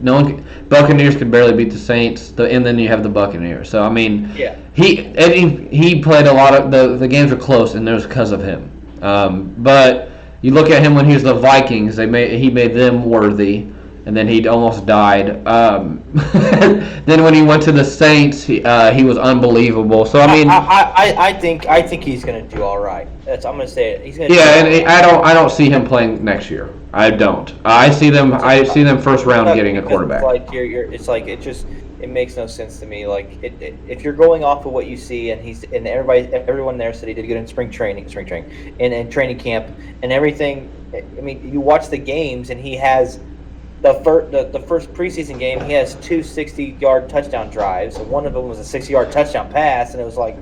Buccaneers could barely beat the Saints. And then you have the Buccaneers. So I mean, he played a lot of the games were close, and it was because of him. But you look at him when he was the Vikings. He made them worthy. And then he almost died. Then when he went to the Saints, he was unbelievable. So I mean, I think he's going to do all right. I'm going to say it. He's going to. And I don't see him playing next year. I don't. I see them first round getting a quarterback. It's like it makes no sense to me. Like if you're going off of what you see, and everyone there said he did good in spring training, and training camp and everything. I mean, you watch the games, and he has. The first preseason game, he has 2 60-yard touchdown drives. And one of them was a 60-yard touchdown pass, and it was like,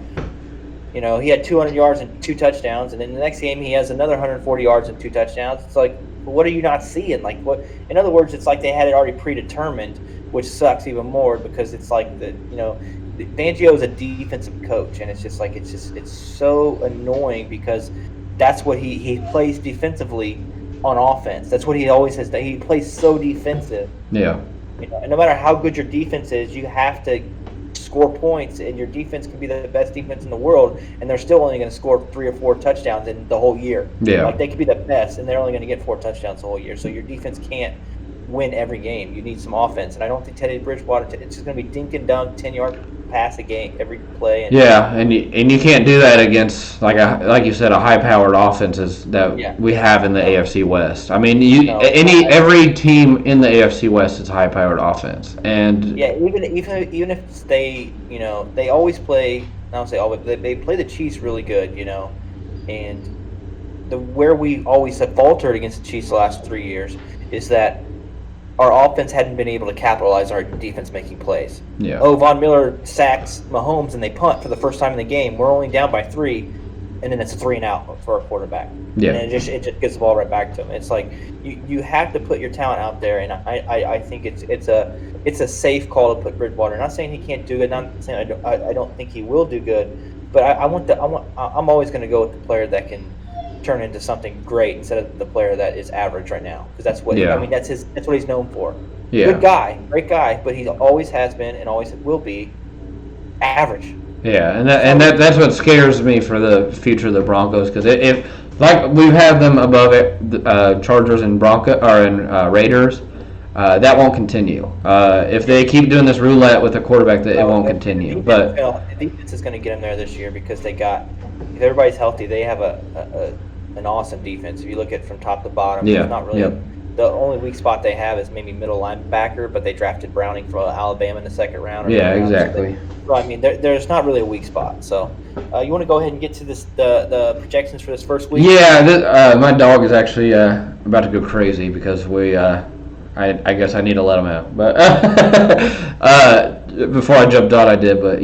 he had 200 yards and 2 touchdowns. And then the next game, he has another 140 yards and 2 touchdowns. It's like, what are you not seeing? Like, what? In other words, it's like they had it already predetermined, which sucks even more because it's like Fangio is a defensive coach, and it's just like it's so annoying because that's what he plays defensively. On offense, that's what he always says. That he plays so defensive. Yeah. And no matter how good your defense is, you have to score points, and your defense can be the best defense in the world, and they're still only going to score 3 or 4 touchdowns in the whole year. Yeah. Like they could be the best, and they're only going to get 4 touchdowns the whole year. So your defense can't win every game. You need some offense, and I don't think Teddy Bridgewater. It's just going to be dink and dunk, 10-yard pass a game every play. And you can't do that against like you said, a high-powered offenses that we have in the AFC West. I mean, every team in the AFC West is a high-powered offense, and even if they they always play. I don't say always, but they play the Chiefs really good, and where we always have faltered against the Chiefs the last 3 years is that our offense hadn't been able to capitalize on our defense making plays. Yeah. Von Miller sacks Mahomes and they punt for the first time in the game. We're only down by 3. and then it's a 3 and out for a quarterback. Yeah. And it just gets the ball right back to him. It's like you have to put your talent out there, and I think it's a safe call to put Bridgewater. I'm not saying he can't do good. Not saying I don't think he will do good, but I'm always going to go with the player that can turn into something great instead of the player that is average right now, because that's what that's what he's known for. Yeah. Good guy, great guy, but he always has been and always will be average. Yeah, and that's what scares me for the future of the Broncos, because if like we have them above it, Chargers and Raiders, that won't continue. If they keep doing this roulette with a quarterback, it won't continue. But the defense is going to get them there this year because if everybody's healthy, they have an awesome defense. If you look at from top to bottom, yeah, it's not really. The only weak spot they have is maybe middle linebacker, but they drafted Browning from Alabama in the second round. Yeah, exactly. So I mean, there's not really a weak spot. So, you want to go ahead and get to the projections for this first week? Yeah, my dog is actually about to go crazy because I guess I need to let him out. But before I jumped out, I did. But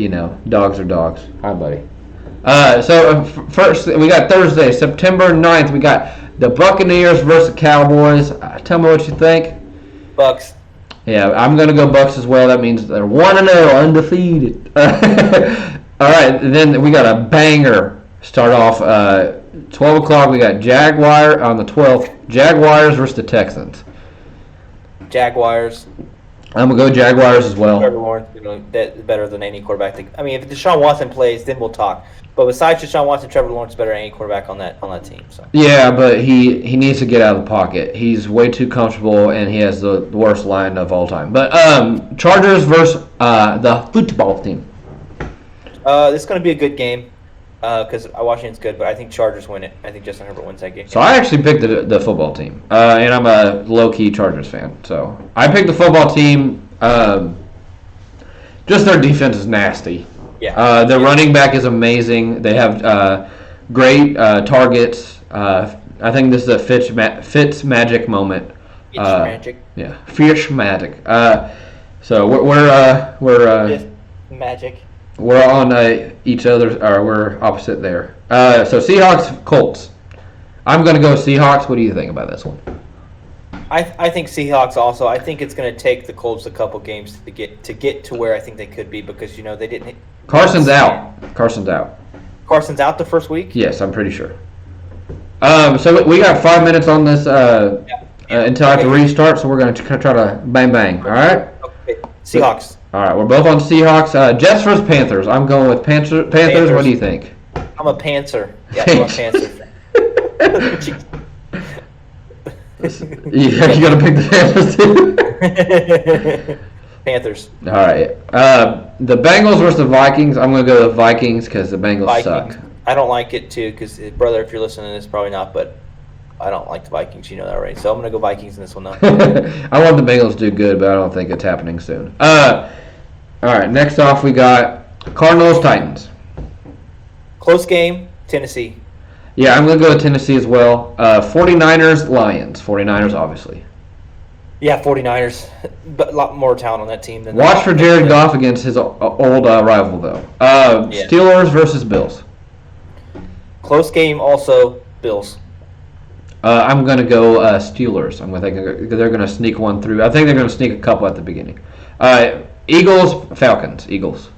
dogs are dogs. Hi, buddy. So first we got Thursday, September 9th. We got the Buccaneers versus Cowboys. Tell me what you think. Bucks. Yeah, I'm going to go Bucks as well. That means they're 1-0, undefeated. All right, then we got a banger. Start off 12 o'clock. We got Jaguar on the 12th. Jaguars versus the Texans. Jaguars. I'm going to go Jaguars as well. Trevor Lawrence, that's better than any quarterback. If Deshaun Watson plays, then we'll talk. But besides Deshaun Watson, Trevor Lawrence is better than any quarterback on that team. So. Yeah, but he needs to get out of the pocket. He's way too comfortable, and he has the worst line of all time. But Chargers versus the football team. This is going to be a good game because Washington's good, but I think Chargers win it. I think Justin Herbert wins that game. So I actually picked the football team, and I'm a low-key Chargers fan. So I picked the football team. Just their defense is nasty. Yeah. Their running back is amazing. They have great targets. I think this is a Fitz magic moment. Magic. Yeah, Fierce magic. So we're magic. We're on each other, or we're opposite there. So Seahawks, Colts. I'm gonna go Seahawks. What do you think about this one? I think Seahawks also. I think it's going to take the Colts a couple games to get to where I think they could be because they didn't. Carson's out. Carson's out. Carson's out the first week? Yes, I'm pretty sure. So we got 5 minutes on this until I have to restart, so we're going to try to bang. All right? Okay. Seahawks. All right, we're both on Seahawks. Jets versus Panthers. I'm going with Panthers. What do you think? I'm a Panther. Yeah, I'm a Panther. Yeah, you got to pick the Panthers too. Panthers. All right. The Bengals versus the Vikings. I'm going to go with Vikings because the Bengals suck. I don't like it too because, brother, if you're listening to this, probably not, but I don't like the Vikings. You know that already. So I'm going to go Vikings in this one, though. I want the Bengals to do good, but I don't think it's happening soon. All right. Next off, we got Cardinals, Titans. Close game, Tennessee. Yeah, I'm going to go with Tennessee as well. 49ers, Lions. 49ers, obviously. Yeah, 49ers. But a lot more talent on that team. Watch for Jared Goff against his old rival, though. Steelers versus Bills. Close game, also Bills. I'm going to go Steelers. I'm going to think they're going to sneak one through. I think they're going to sneak a couple at the beginning. Eagles, Falcons. Eagles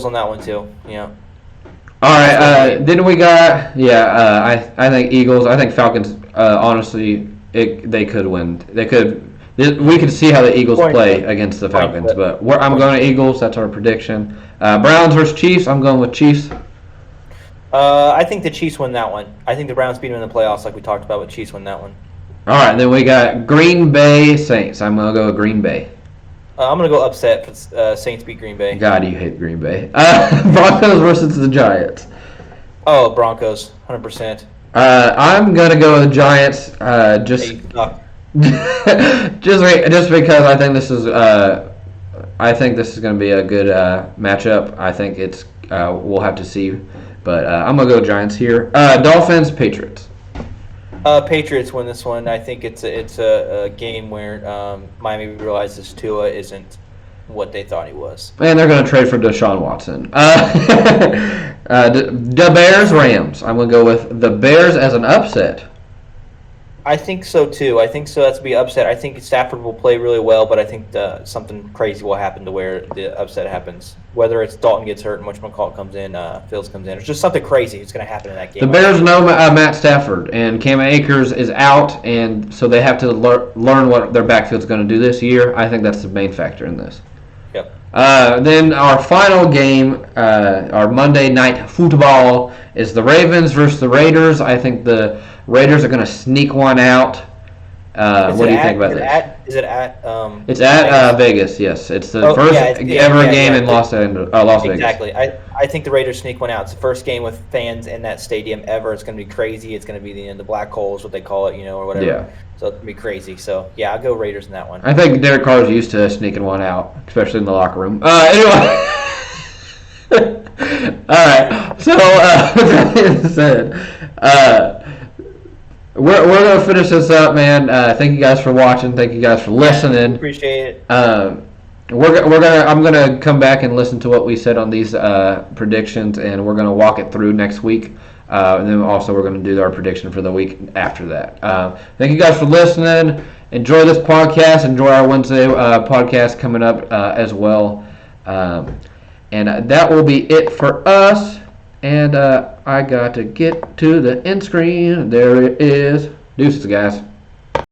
on that one, too. Yeah. All right. Then we got I think Eagles. I think Falcons. Honestly, they could win. They could. We could see how the Eagles play against the Falcons, but I'm going to Eagles. That's our prediction. Browns versus Chiefs. I'm going with Chiefs. I think the Chiefs win that one. I think the Browns beat them in the playoffs, like we talked about. But Chiefs win that one. All right. Then we got Green Bay Saints. I'm going to go with Green Bay. I'm going to go upset for Saints beat Green Bay. God, you hate Green Bay. Broncos versus the Giants. Oh, Broncos, 100%. I'm going to go with the Giants just because I think this is going to be a good matchup. I think it's we'll have to see. But I'm going to go Giants here. Dolphins, Patriots. Patriots win this one. I think it's a game where Miami realizes Tua isn't what they thought he was. And they're going to trade for Deshaun Watson. The Bears, Rams. I'm going to go with the Bears as an upset. I think so too. I think so. That's to be upset. I think Stafford will play really well, but I think something crazy will happen to where the upset happens. Whether it's Dalton gets hurt and McCall comes in, Fields comes in. It's just something crazy is going to happen in that game. The Bears know Matt Stafford, and Cam Akers is out, and so they have to learn what their backfield's going to do this year. I think that's the main factor in this. Yep. Then our final game, our Monday night football, is the Ravens versus the Raiders. I think the Raiders are going to sneak one out. What do you think about this? Is it at? It's at Vegas. Yes, it's the first ever game in Las Vegas. Exactly. I think the Raiders sneak one out. It's the first game with fans in that stadium ever. It's going to be crazy. It's going to be the black hole is what they call it, or whatever. Yeah. So it's going to be crazy. So yeah, I'll go Raiders in that one. I think Derek Carr's used to sneaking one out, especially in the locker room. Anyway. All right. So with that being said, we're gonna finish this up, man. Thank you guys for watching. Thank you guys for listening. Appreciate it. I'm gonna come back and listen to what we said on these predictions, and we're gonna walk it through next week. And then also we're gonna do our prediction for the week after that. Thank you guys for listening. Enjoy this podcast. Enjoy our Wednesday podcast coming up as well. And that will be it for us. And I got to get to the end screen. There it is. Deuces, guys.